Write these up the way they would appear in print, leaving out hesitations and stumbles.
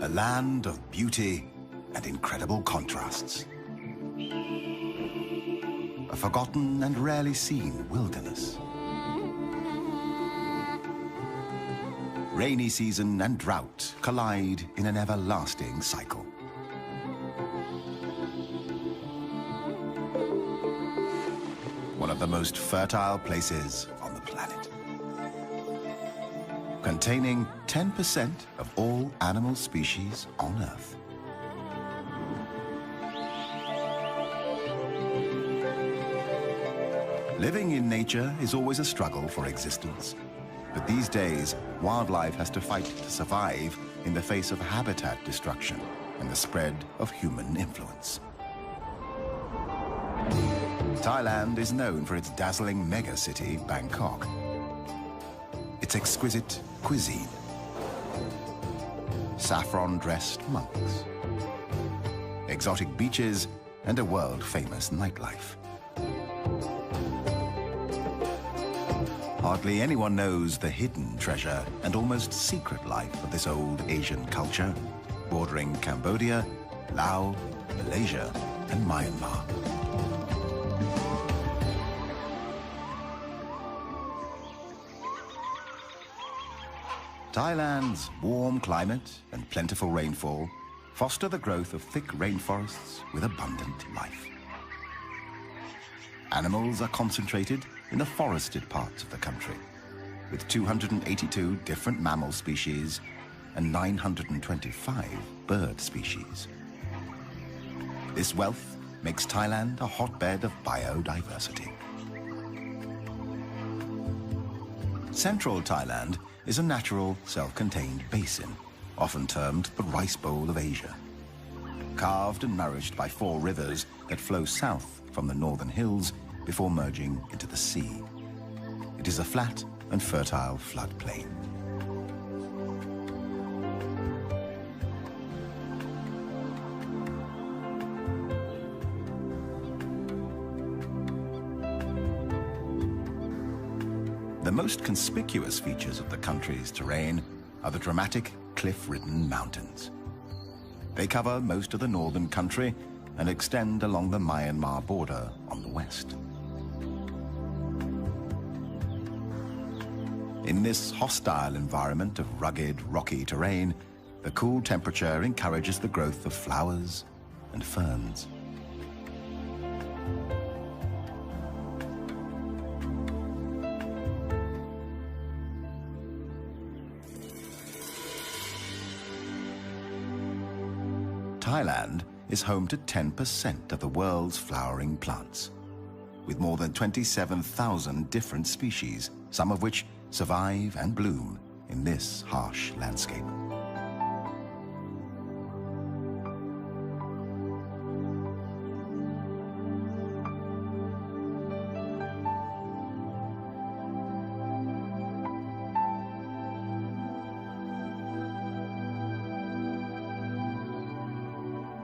A land of beauty and incredible contrasts. A forgotten and rarely seen wilderness. Rainy season and drought collide in an everlasting cycle. One of the most fertile places on the planet. Containing 10% of all animal species on Earth. Living in nature is always a struggle for existence. But these days, wildlife has to fight to survive in the face of habitat destruction and the spread of human influence. Thailand is known for its dazzling megacity, Bangkok. Its exquisite cuisine. Saffron-dressed monks. Exotic beaches and a world-famous nightlife. Hardly anyone knows the hidden treasure and almost secret life of this old Asian culture, bordering Cambodia, Laos, Malaysia, and Myanmar. Thailand's warm climate and plentiful rainfall foster the growth of thick rainforests with abundant life. Animals are concentrated in the forested parts of the country, with 282 different mammal species and 925 bird species. This wealth makes Thailand a hotbed of biodiversity. Central Thailand is a natural, self-contained basin, often termed the Rice Bowl of Asia. Carved and nourished by 4 rivers that flow south from the northern hills before merging into the sea. It is a flat and fertile floodplain. The most conspicuous features of the country's terrain are the dramatic cliff-ridden mountains. They cover most of the northern country and extend along the Myanmar border on the west. In this hostile environment of rugged, rocky terrain, the cool temperature encourages the growth of flowers and ferns. Thailand is home to 10% of the world's flowering plants, with more than 27,000 different species, some of which survive and bloom in this harsh landscape.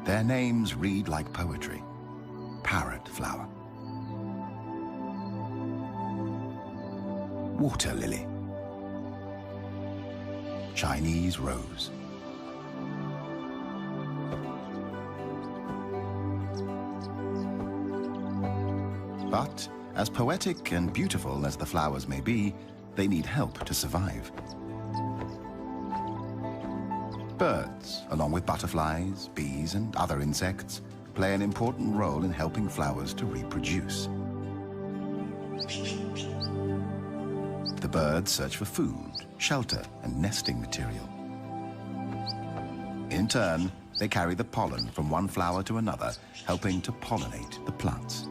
Their names read like poetry. Parrot flower. Water lily. Chinese rose. But as poetic and beautiful as the flowers may be, they need help to survive. Birds, along with butterflies, bees, and other insects, play an important role in helping flowers to reproduce. The birds search for food, shelter, and nesting material. In turn, they carry the pollen from one flower to another, helping to pollinate the plants.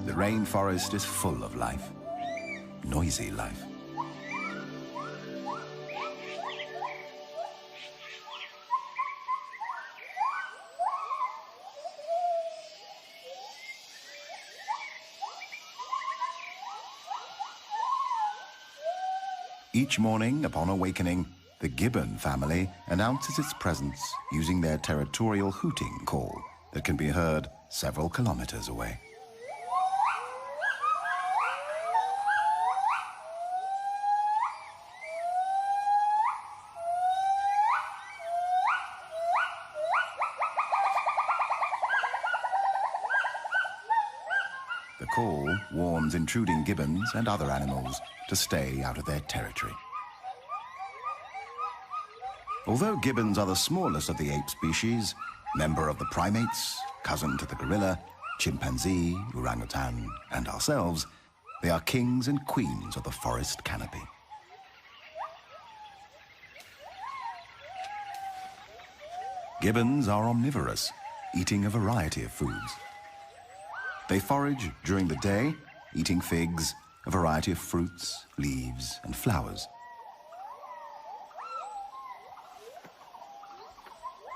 The rainforest is full of life, noisy life. Each morning, upon awakening, the gibbon family announces its presence using their territorial hooting call that can be heard several kilometers away. call warns intruding gibbons and other animals to stay out of their territory. Although gibbons are the smallest of the ape species, member of the primates, cousin to the gorilla, chimpanzee, orangutan, and ourselves, they are kings and queens of the forest canopy. Gibbons are omnivorous, eating a variety of foods. They forage during the day, eating figs, a variety of fruits, leaves, and flowers.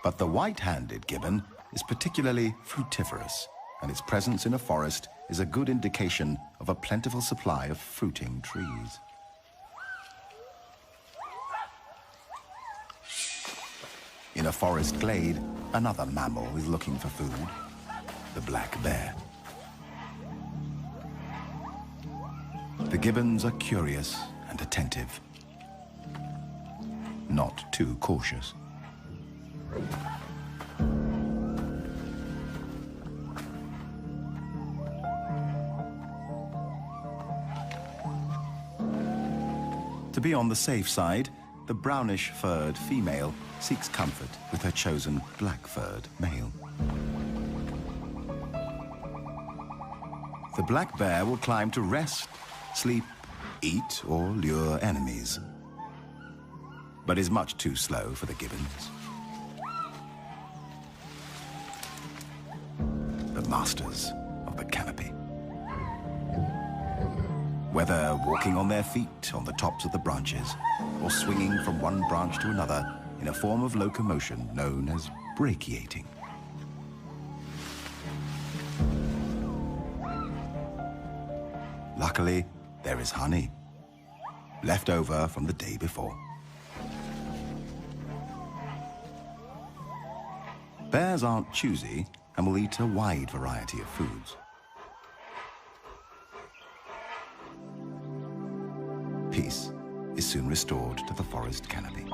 But the white-handed gibbon is particularly fruitiferous, and its presence in a forest is a good indication of a plentiful supply of fruiting trees. In a forest glade, another mammal is looking for food, the black bear. The gibbons are curious and attentive, not too cautious. To be on the safe side, the brownish-furred female seeks comfort with her chosen black-furred male. The black bear will climb to rest, sleep, eat, or lure enemies, but is much too slow for the gibbons. The masters of the canopy. Whether walking on their feet on the tops of the branches or swinging from one branch to another in a form of locomotion known as brachiating. Luckily, there is honey, left over from the day before. Bears aren't choosy and will eat a wide variety of foods. Peace is soon restored to the forest canopy.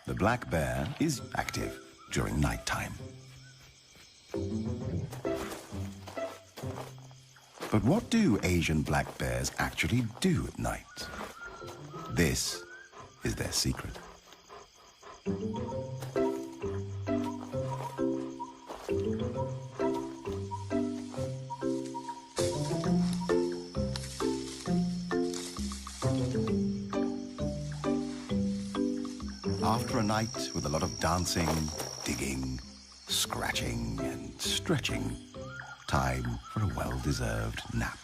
The black bear is active during nighttime. But what do Asian black bears actually do at night? This is their secret. After a night with a lot of dancing, digging, scratching, and stretching, time for a well-deserved nap.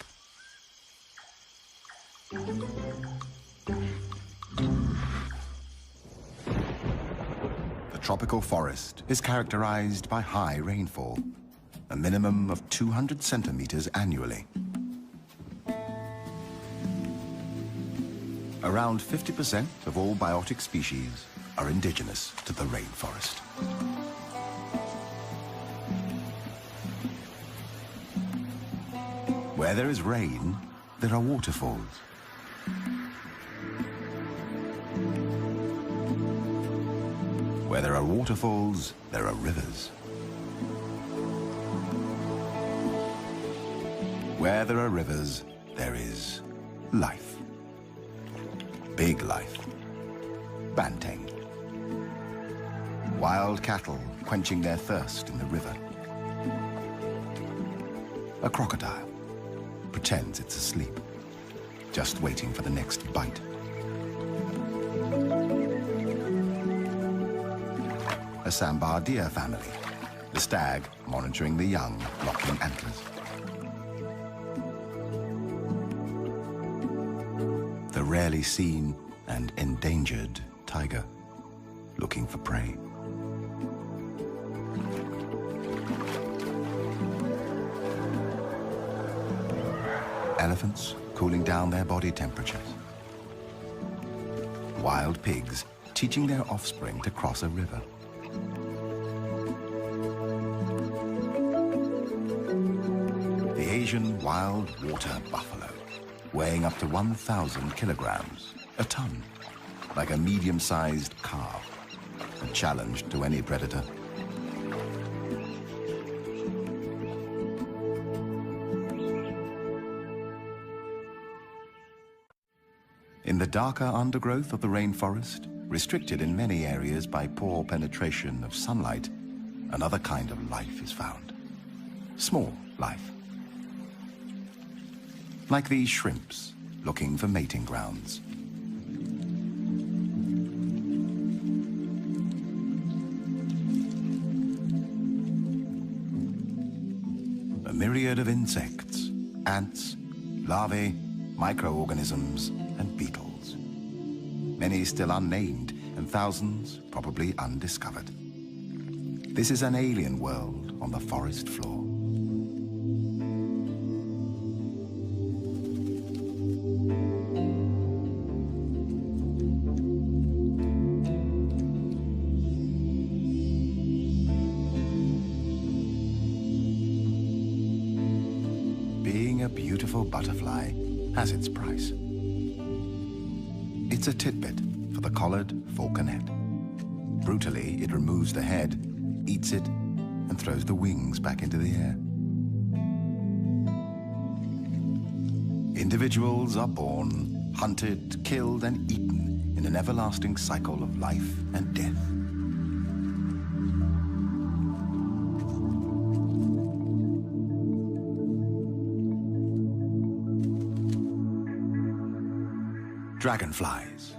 The tropical forest is characterized by high rainfall, a minimum of 200 centimeters annually. Around 50% of all biotic species are indigenous to the rainforest. Where there is rain, there are waterfalls. Where there are waterfalls, there are rivers. Where there are rivers, there is life. Big life. Banteng. Wild cattle quenching their thirst in the river. A crocodile pretends it's asleep, just waiting for the next bite. A sambar deer family, the stag monitoring the young, locking antlers. The rarely seen and endangered tiger, looking for prey. Elephants cooling down their body temperatures. Wild pigs teaching their offspring to cross a river. The Asian wild water buffalo, weighing up to 1,000 kilograms, a ton, like a medium-sized calf, a challenge to any predator. In the darker undergrowth of the rainforest, restricted in many areas by poor penetration of sunlight, another kind of life is found. Small life. Like these shrimps, looking for mating grounds. A myriad of insects, ants, larvae, microorganisms, and beetles. Many still unnamed, and thousands probably undiscovered. This is an alien world on the forest floor. Being a beautiful butterfly has its price. It's a titbit for the collared falconet. Brutally, it removes the head, eats it, and throws the wings back into the air. Individuals are born, hunted, killed, and eaten in an everlasting cycle of life and death. Dragonflies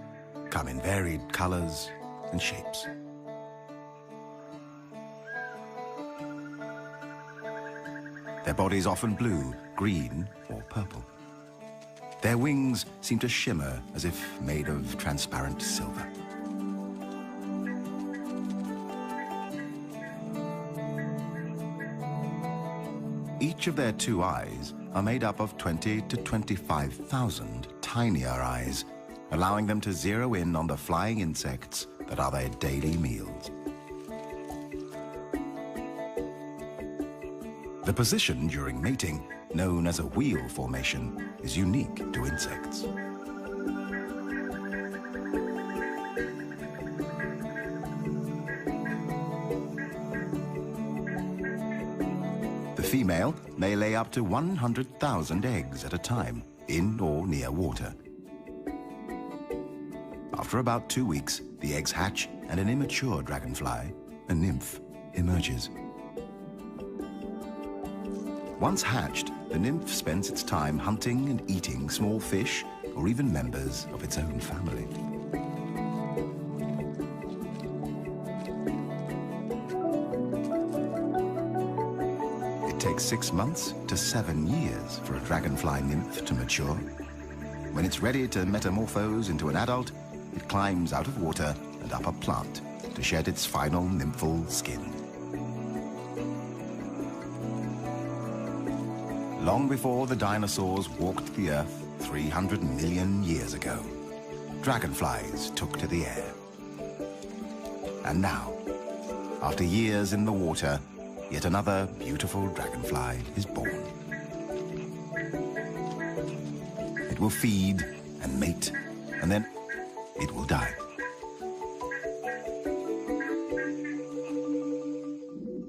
come in varied colors and shapes. Their bodies often blue, green, or purple. Their wings seem to shimmer as if made of transparent silver. Each of their two eyes are made up of 20 to 25,000 tinier eyes, allowing them to zero in on the flying insects that are their daily meals. The position during mating, known as a wheel formation, is unique to insects. The female may lay up to 100,000 eggs at a time, in or near water. After about 2 weeks, the eggs hatch and an immature dragonfly, a nymph, emerges. Once hatched, the nymph spends its time hunting and eating small fish or even members of its own family. It takes 6 months to 7 years for a dragonfly nymph to mature. When it's ready to metamorphose into an adult, it climbs out of water and up a plant to shed its final nymphal skin. Long before the dinosaurs walked the earth 300 million years ago, dragonflies took to the air. And now, after years in the water, yet another beautiful dragonfly is born. It will feed and mate, and then it will die.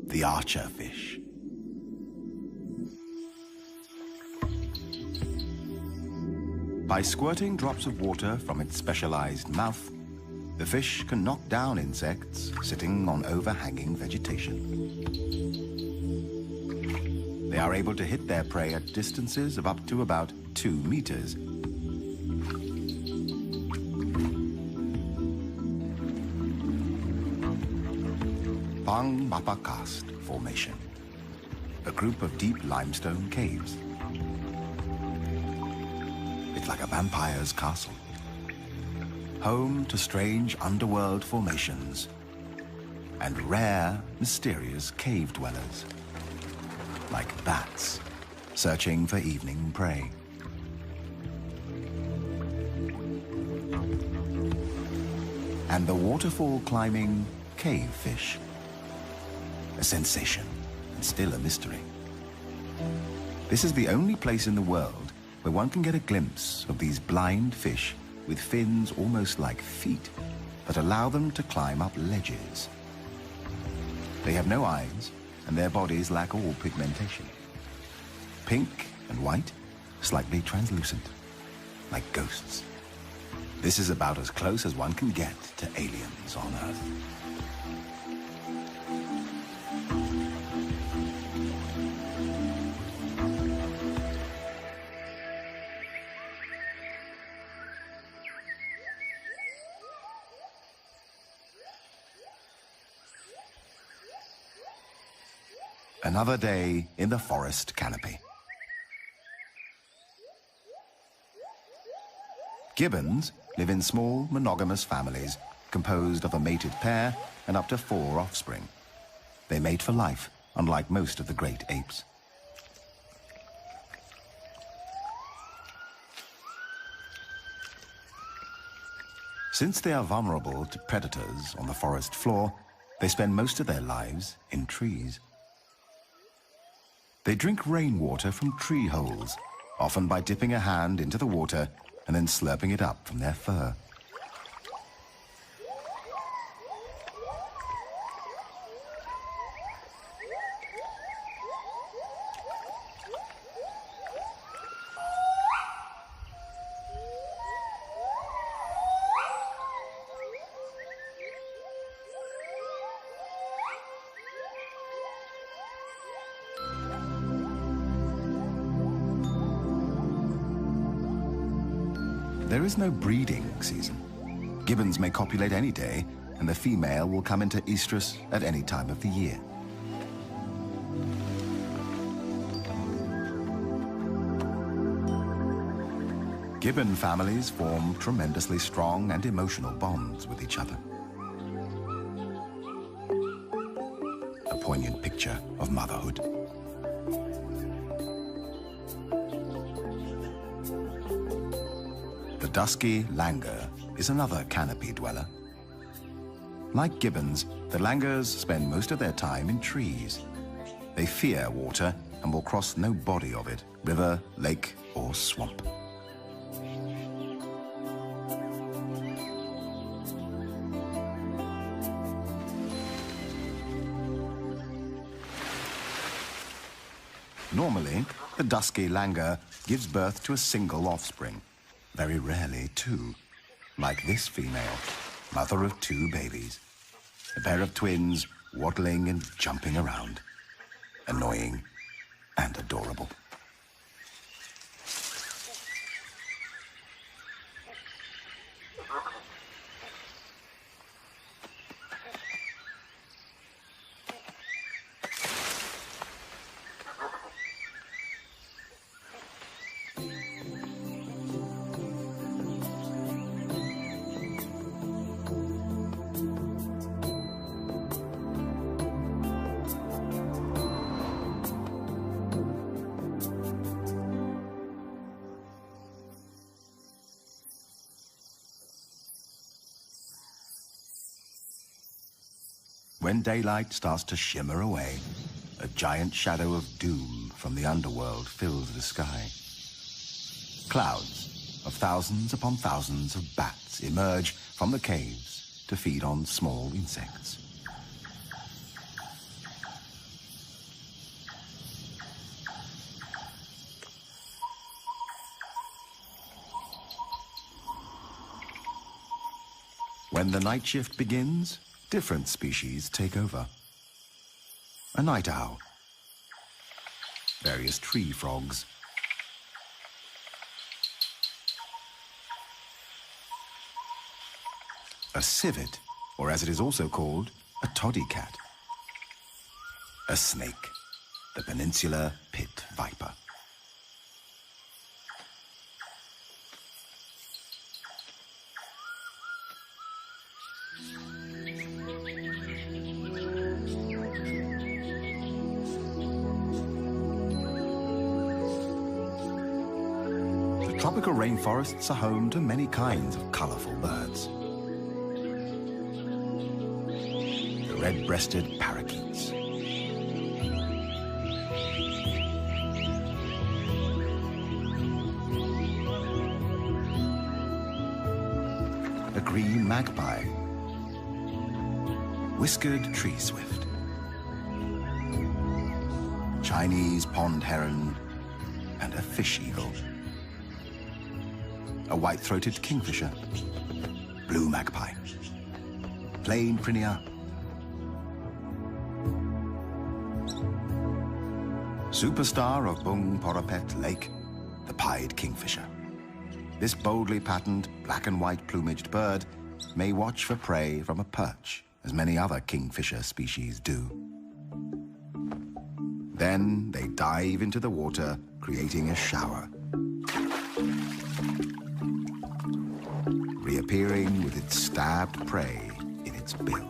The archer fish. By squirting drops of water from its specialized mouth, the fish can knock down insects sitting on overhanging vegetation. They are able to hit their prey at distances of up to about 2 meters. Phang Mapa Karst Formation, a group of deep limestone caves. It's like a vampire's castle. home to strange underworld formations and rare, mysterious cave dwellers, like bats searching for evening prey. And the waterfall-climbing cave fish, a sensation and still a mystery. This is the only place in the world where one can get a glimpse of these blind fish with fins almost like feet that allow them to climb up ledges. They have no eyes, and their bodies lack all pigmentation. Pink and white, slightly translucent, like ghosts. This is about as close as one can get to aliens on Earth. Another day in the forest canopy. Gibbons live in small, monogamous families composed of a mated pair and up to 4 offspring. They mate for life, unlike most of the great apes. Since they are vulnerable to predators on the forest floor, they spend most of their lives in trees. They drink rainwater from tree holes, often by dipping a hand into the water and then slurping it up from their fur. There is no breeding season. Gibbons may copulate any day, and the female will come into estrus at any time of the year. Gibbon families form tremendously strong and emotional bonds with each other. A poignant picture of motherhood. The dusky langur is another canopy dweller. Like gibbons, the langurs spend most of their time in trees. They fear water and will cross no body of it, river, lake, or swamp. Normally, the dusky langur gives birth to a single offspring. Very rarely, two, like this female, mother of 2 babies. A pair of twins waddling and jumping around. Annoying and adorable. When daylight starts to shimmer away, a giant shadow of doom from the underworld fills the sky. Clouds of thousands upon thousands of bats emerge from the caves to feed on small insects. When the night shift begins, different species take over. A night owl, various tree frogs, a civet, or as it is also called, a toddy cat, a snake, the peninsular pit viper. Tropical rainforests are home to many kinds of colorful birds. The red-breasted parakeets, a green magpie, whiskered tree swift, Chinese pond heron, and a fish eagle, a white-throated kingfisher, blue magpie, plain prinia, superstar of Bung Porapet Lake, the pied kingfisher. This boldly patterned black and white plumaged bird may watch for prey from a perch, as many other kingfisher species do. Then they dive into the water, creating a shower, reappearing with its stabbed prey in its bill.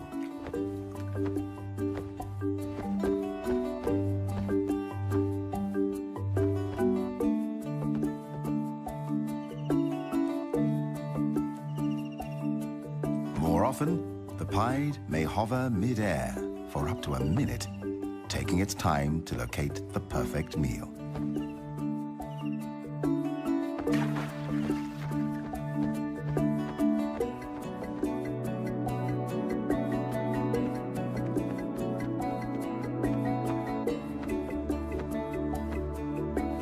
More often, the pied may hover mid-air for up to a minute, taking its time to locate the perfect meal.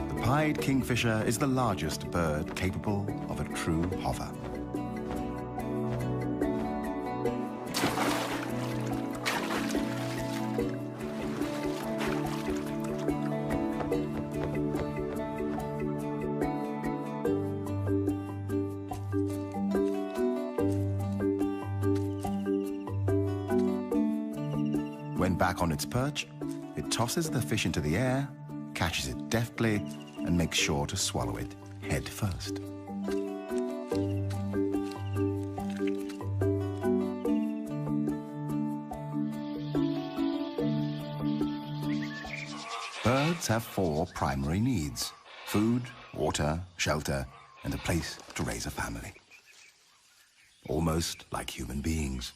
The pied kingfisher is the largest bird capable of a true hover. When back on its perch, it tosses the fish into the air, catches it deftly, and makes sure to swallow it head first. Birds have 4 primary needs: food, water, shelter, and a place to raise a family. Almost like human beings.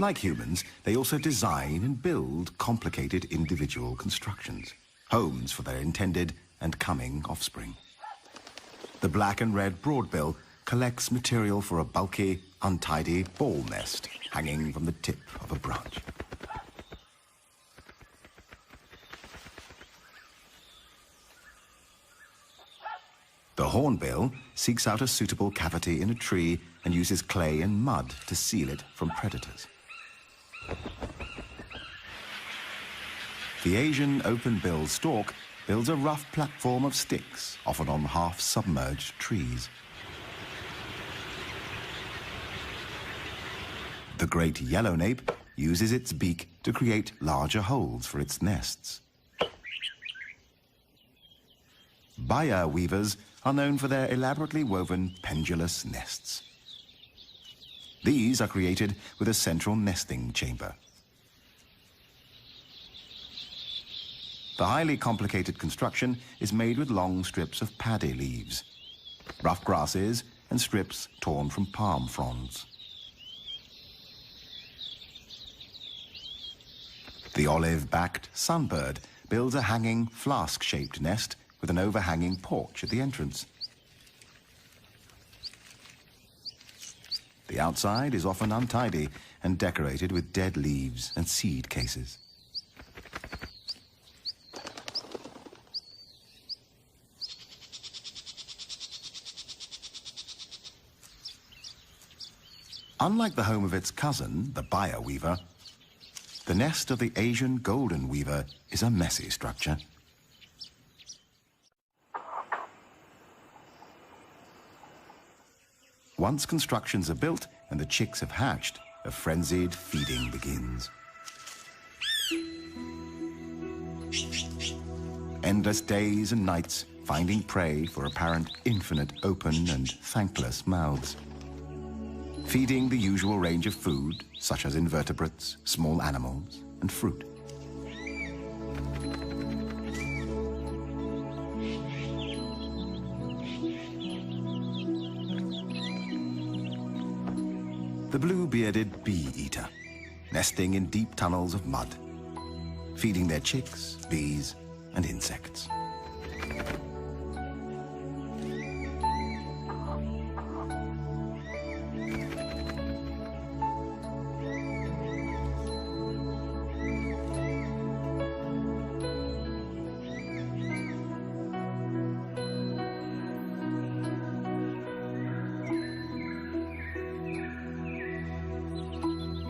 Like humans, they also design and build complicated individual constructions, homes for their intended and coming offspring. The black and red broadbill collects material for a bulky, untidy ball nest hanging from the tip of a branch. The hornbill seeks out a suitable cavity in a tree and uses clay and mud to seal it from predators. The Asian open-billed stork builds a rough platform of sticks, often on half-submerged trees. The great yellownape uses its beak to create larger holes for its nests. Baya weavers are known for their elaborately woven pendulous nests. These are created with a central nesting chamber. The highly complicated construction is made with long strips of paddy leaves, rough grasses, and strips torn from palm fronds. The olive-backed sunbird builds a hanging flask-shaped nest with an overhanging porch at the entrance. The outside is often untidy and decorated with dead leaves and seed cases. Unlike the home of its cousin, the Baya weaver, the nest of the Asian golden weaver is a messy structure. Once constructions are built and the chicks have hatched, a frenzied feeding begins. Endless days and nights finding prey for apparent infinite open and thankless mouths. Feeding the usual range of food, such as invertebrates, small animals, and fruit. blue-bearded bee-eater, nesting in deep tunnels of mud, feeding their chicks, bees, and insects.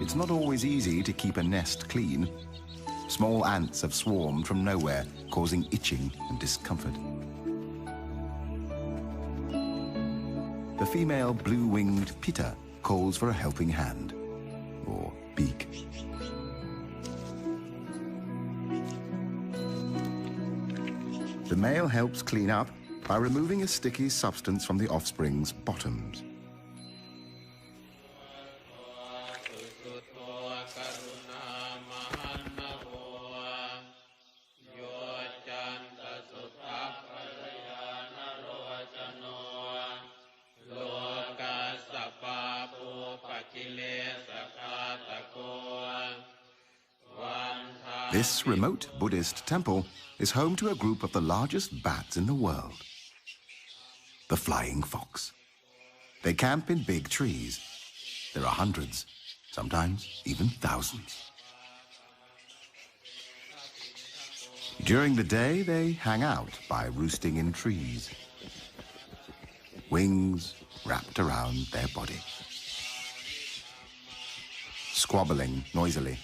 It's not always easy to keep a nest clean. Small ants have swarmed from nowhere, causing itching and discomfort. The female blue-winged pitta calls for a helping hand, or beak. The male helps clean up by removing a sticky substance from the offspring's bottoms. This remote Buddhist temple is home to a group of the largest bats in the world, the flying fox. They camp in big trees. There are hundreds, sometimes even thousands. During the day, they hang out by roosting in trees, wings wrapped around their body, squabbling noisily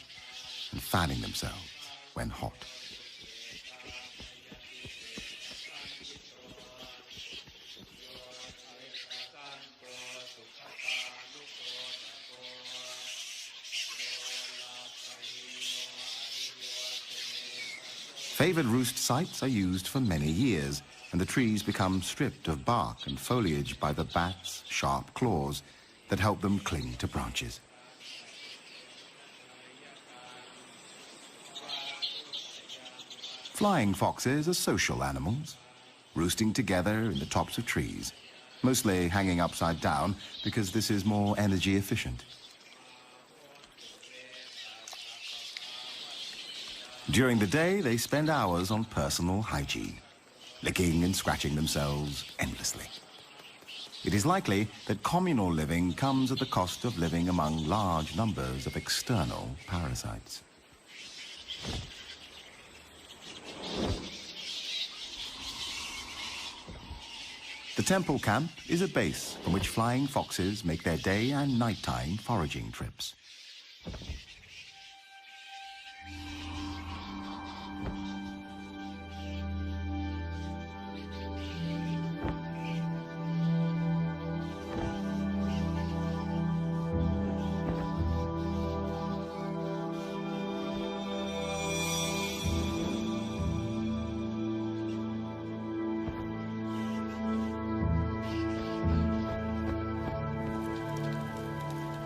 and fanning themselves when hot. Favored roost sites are used for many years, and the trees become stripped of bark and foliage by the bats' sharp claws that help them cling to branches. Flying foxes are social animals, roosting together in the tops of trees, mostly hanging upside down because this is more energy efficient. During the day, they spend hours on personal hygiene, licking and scratching themselves endlessly. It is likely that communal living comes at the cost of living among large numbers of external parasites. The temple camp is a base from which flying foxes make their day and nighttime foraging trips.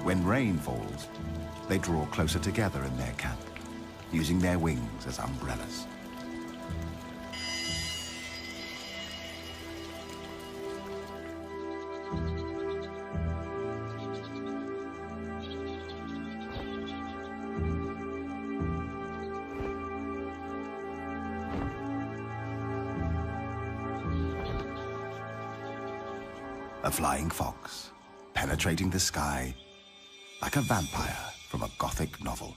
When rain falls, they draw closer together in their camp, using their wings as umbrellas. A flying fox, penetrating the sky like a vampire from a Gothic novel.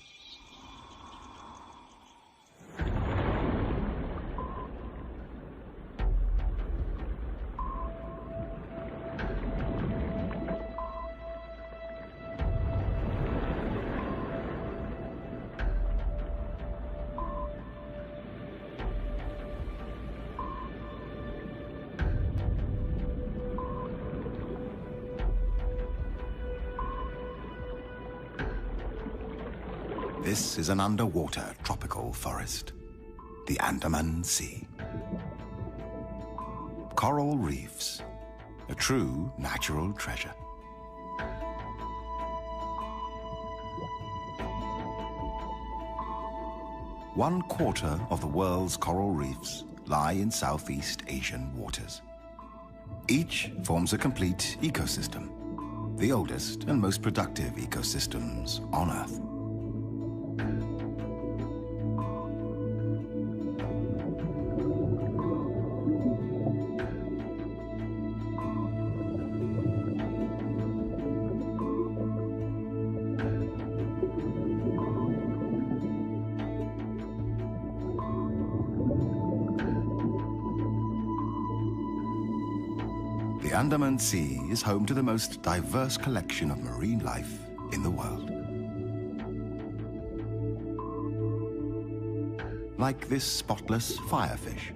This is an underwater tropical forest, the Andaman Sea. Coral reefs, a true natural treasure. One quarter of the world's coral reefs lie in Southeast Asian waters. Each forms a complete ecosystem, the oldest and most productive ecosystems on Earth. The Andaman Sea is home to the most diverse collection of marine life in the world. Like this spotless firefish.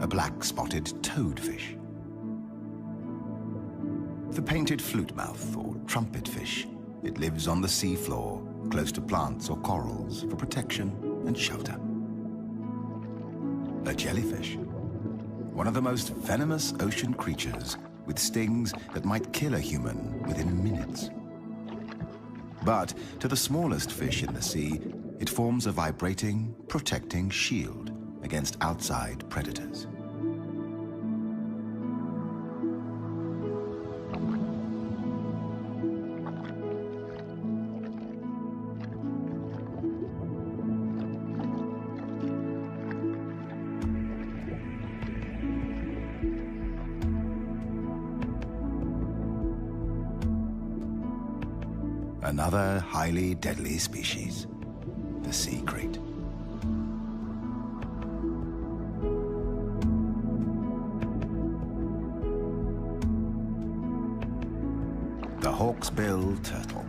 A black-spotted toadfish. The painted flutemouth or trumpetfish. It lives on the seafloor, close to plants or corals for protection and shelter. A jellyfish, one of the most venomous ocean creatures with stings that might kill a human within minutes. But to the smallest fish in the sea, it forms a vibrating, protecting shield against outside predators. Another highly deadly species, the sea krait. The hawksbill turtle.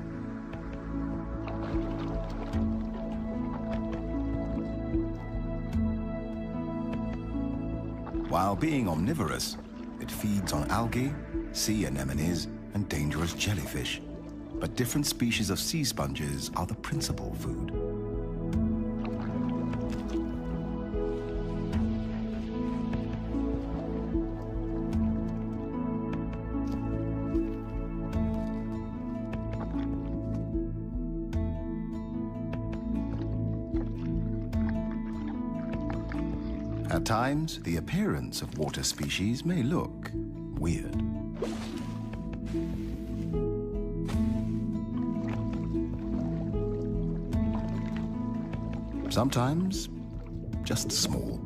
While being omnivorous, it feeds on algae, sea anemones, and dangerous jellyfish. But different species of sea sponges are the principal food. At times, the appearance of water species may look weird. Sometimes, just small.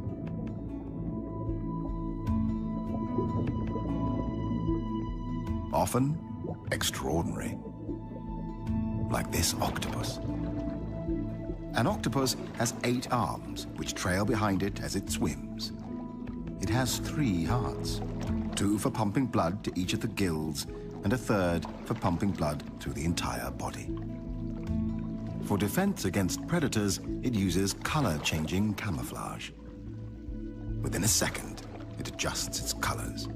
Often, extraordinary. Like this octopus. An octopus has 8 arms, which trail behind it as it swims. It has 3 hearts, 2 for pumping blood to each of the gills, and a 3rd for pumping blood through the entire body. For defense against predators, it uses color-changing camouflage. Within a second, it adjusts its colors.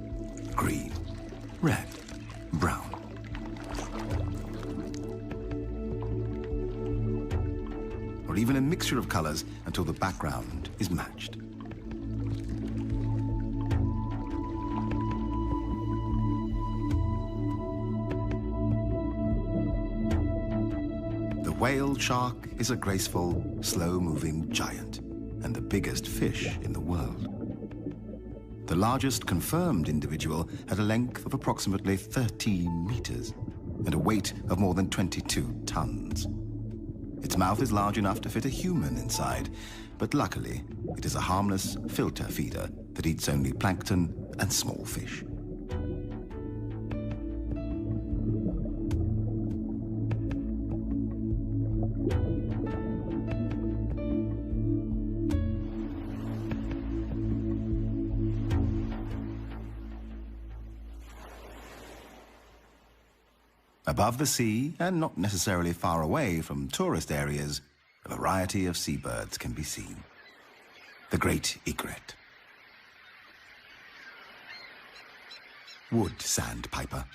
Green, red, brown. Or even a mixture of colors until the background is matched. The whale shark is a graceful, slow-moving giant and the biggest fish in the world. The largest confirmed individual had a length of approximately 13 meters and a weight of more than 22 tons. Its mouth is large enough to fit a human inside, but luckily, it is a harmless filter feeder that eats only plankton and small fish. Above the sea, and not necessarily far away from tourist areas, a variety of seabirds can be seen. The great egret, wood sandpiper,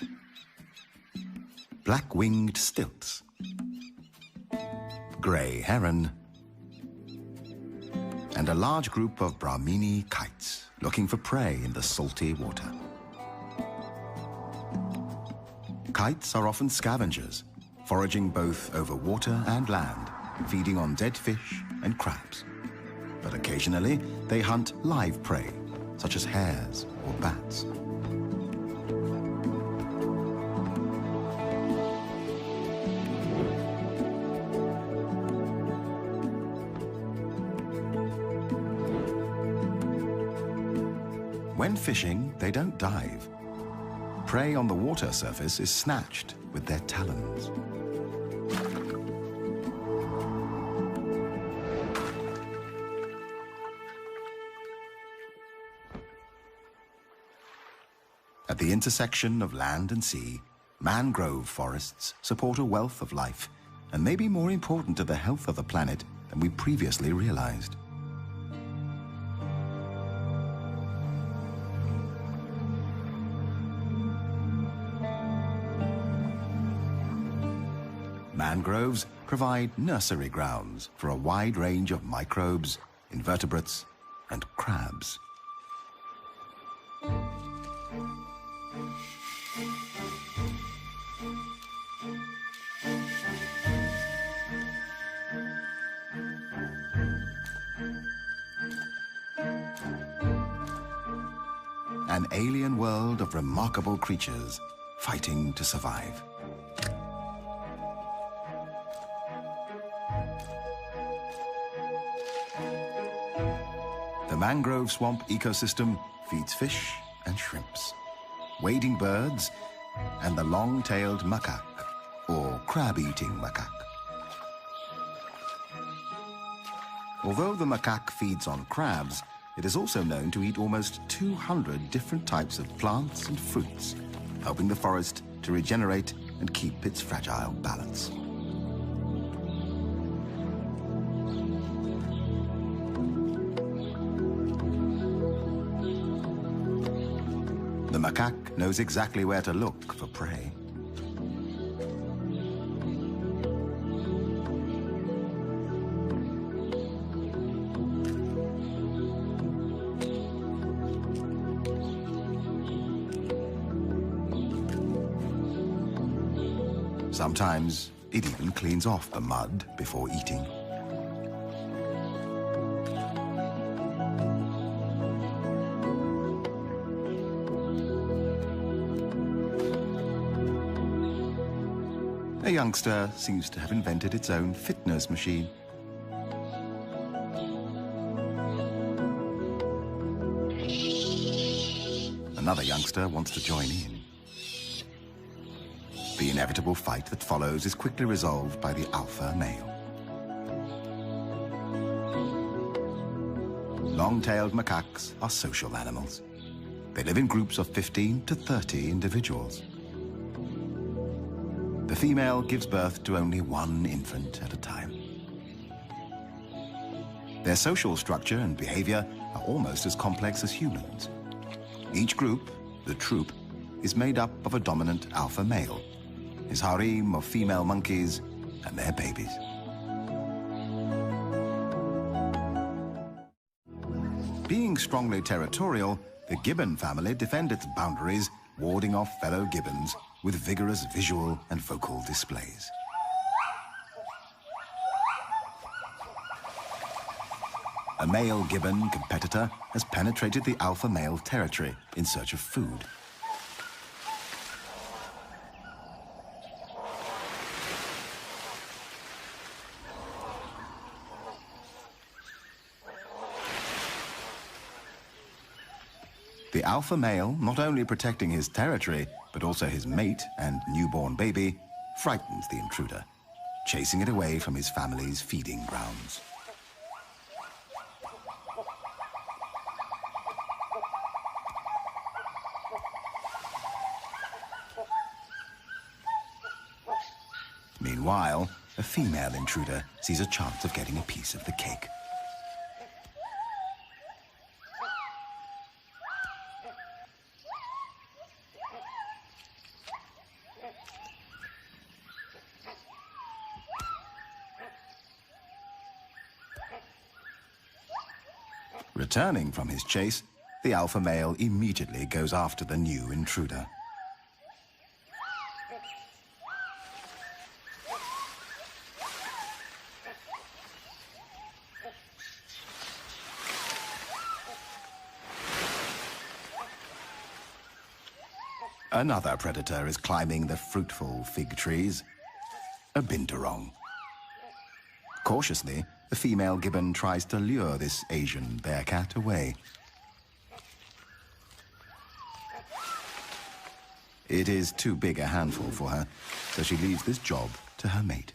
black-winged stilts, grey heron, and a large group of Brahmini kites looking for prey in the salty water. Kites are often scavengers, foraging both over water and land, feeding on dead fish and crabs. But occasionally, they hunt live prey, such as hares or bats. When fishing, they don't dive. Prey on the water surface is snatched with their talons. At the intersection of land and sea, mangrove forests support a wealth of life and may be more important to the health of the planet than we previously realized. Mangroves provide nursery grounds for a wide range of microbes, invertebrates, and crabs. An alien world of remarkable creatures fighting to survive. The mangrove swamp ecosystem feeds fish and shrimps, wading birds, and the long-tailed macaque, or crab-eating macaque. Although the macaque feeds on crabs, it is also known to eat almost 200 different types of plants and fruits, helping the forest to regenerate and keep its fragile balance. The macaque knows exactly where to look for prey. Sometimes it even cleans off the mud before eating. A youngster seems to have invented its own fitness machine. Another youngster wants to join in. The inevitable fight that follows is quickly resolved by the alpha male. Long-tailed macaques are social animals. They live in groups of 15 to 30 individuals. The female gives birth to only one infant at a time. Their social structure and behavior are almost as complex as humans. Each group, the troop, is made up of a dominant alpha male, his harem of female monkeys, and their babies. Being strongly territorial, the gibbon family defend its boundaries, warding off fellow gibbons with vigorous visual and vocal displays. A male gibbon competitor has penetrated the alpha male territory in search of food. The alpha male, not only protecting his territory, but also his mate and newborn baby, frightens the intruder, chasing it away from his family's feeding grounds. Meanwhile, a female intruder sees a chance of getting a piece of the cake. Returning from his chase, the alpha male immediately goes after the new intruder. Another predator is climbing the fruitful fig trees. A binturong. Cautiously, the female gibbon tries to lure this Asian bearcat away. It is too big a handful for her, so she leaves this job to her mate.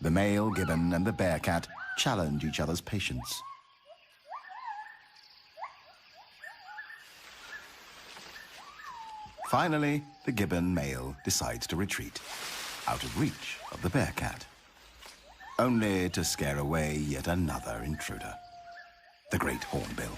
The male gibbon and the bearcat challenge each other's patience. Finally, the gibbon male decides to retreat, out of reach of the bearcat, only to scare away yet another intruder, the great hornbill.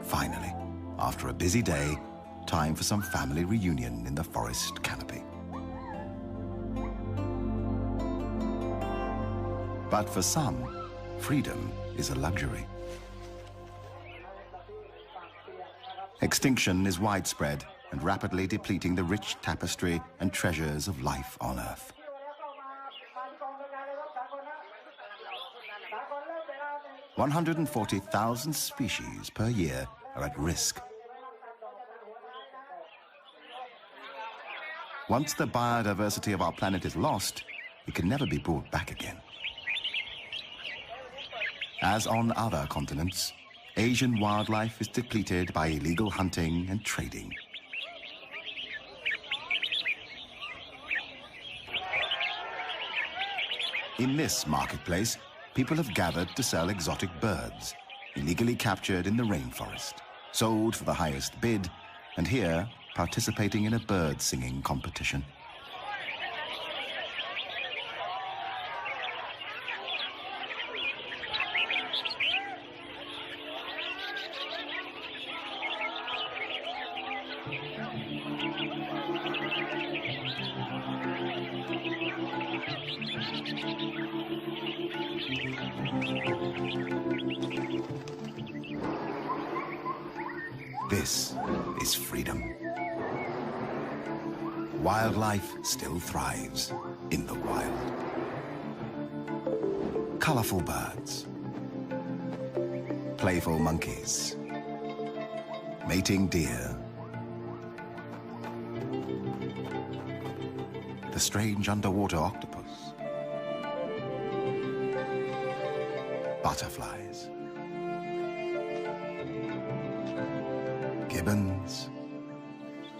Finally, after a busy day, time for some family reunion in the forest canopy. But for some, freedom is a luxury. Extinction is widespread and rapidly depleting the rich tapestry and treasures of life on Earth. 140,000 species per year are at risk. Once the biodiversity of our planet is lost, it can never be brought back again. As on other continents, Asian wildlife is depleted by illegal hunting and trading. In this marketplace, people have gathered to sell exotic birds, illegally captured in the rainforest, sold for the highest bid, and here participating in a bird singing competition. This is freedom. Wildlife still thrives in the wild. Colorful birds, playful monkeys, mating deer, the strange underwater octopus, butterflies, gibbons,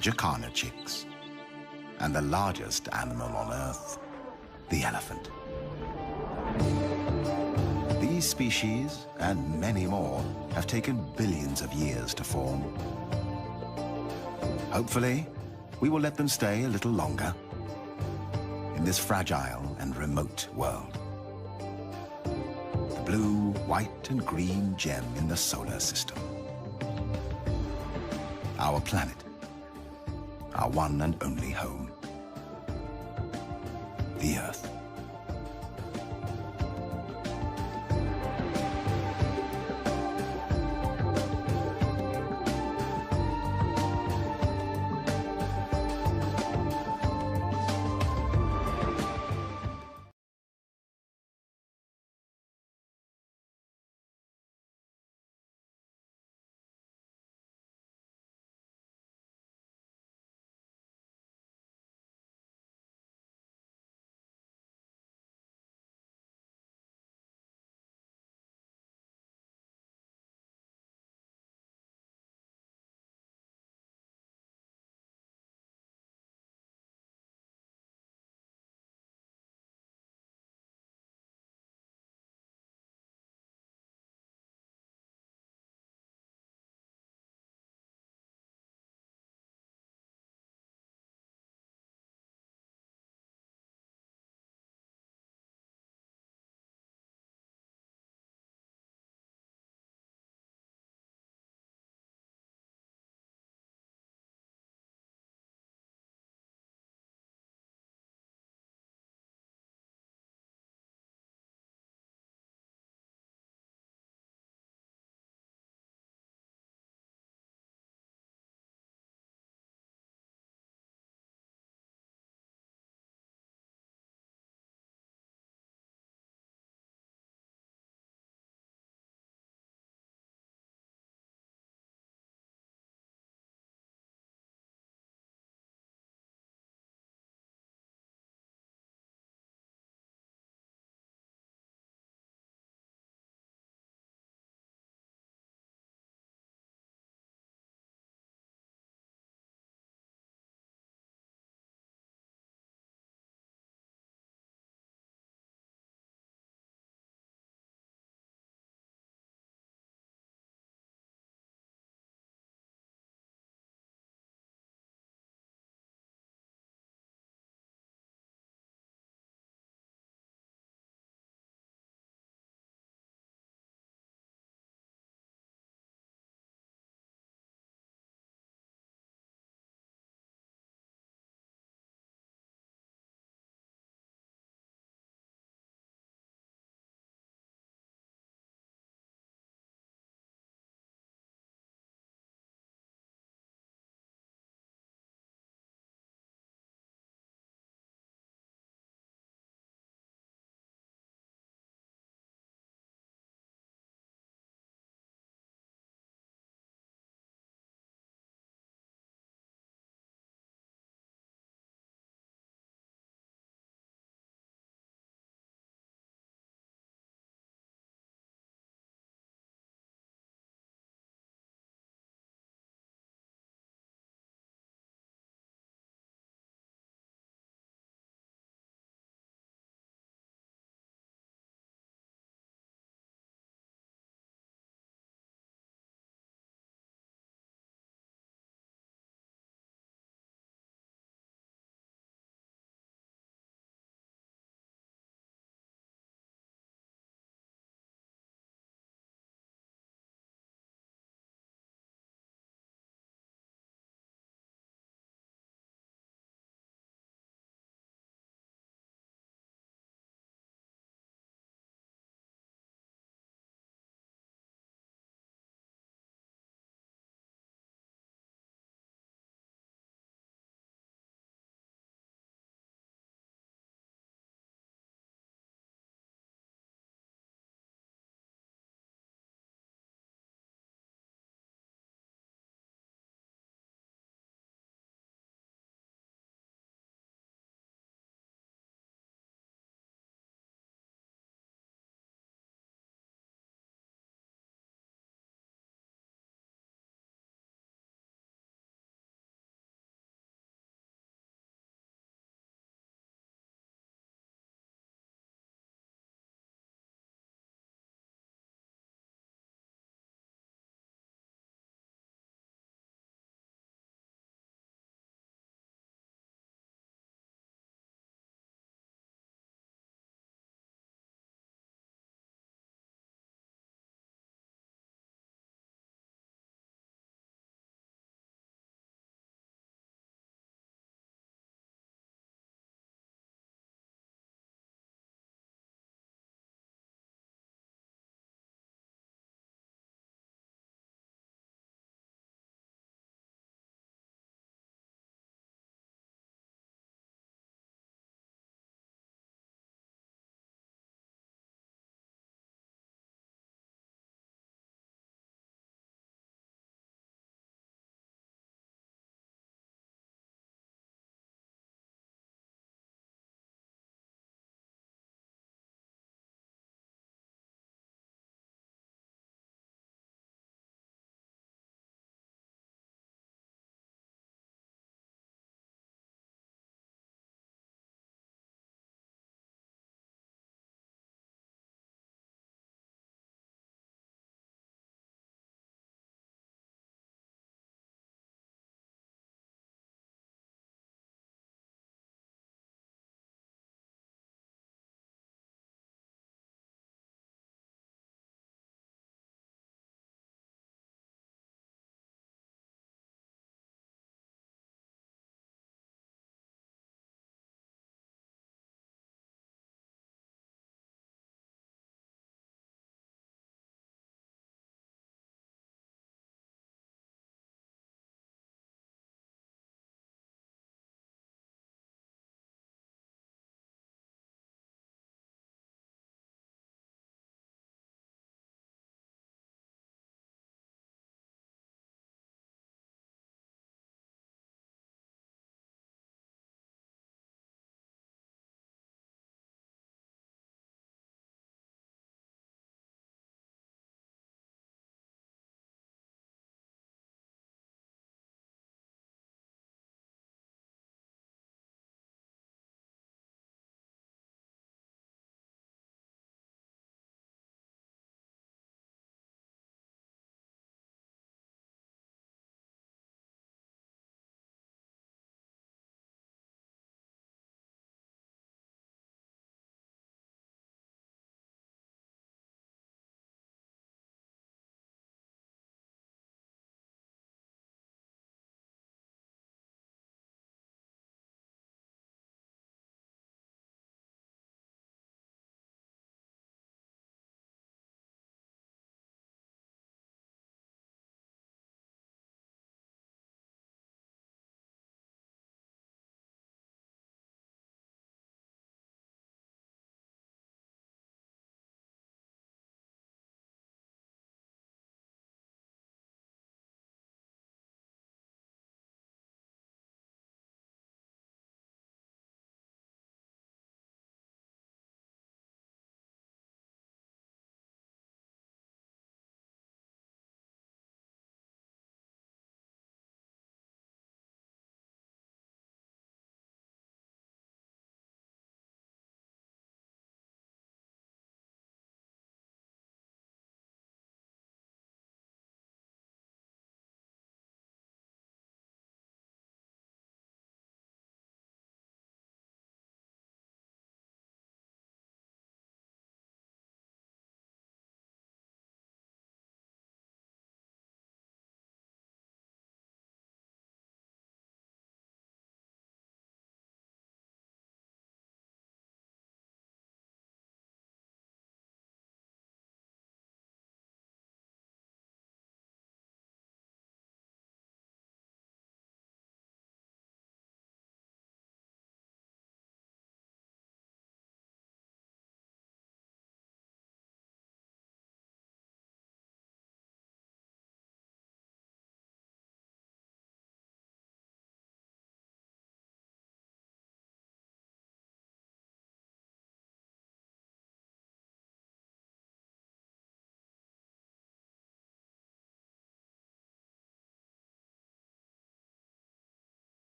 jacana chicks, and the largest animal on Earth, the elephant. These species, and many more, have taken billions of years to form. Hopefully, we will let them stay a little longer in this fragile and remote world. The blue, white, and green gem in the solar system. Our planet, our one and only home, the Earth.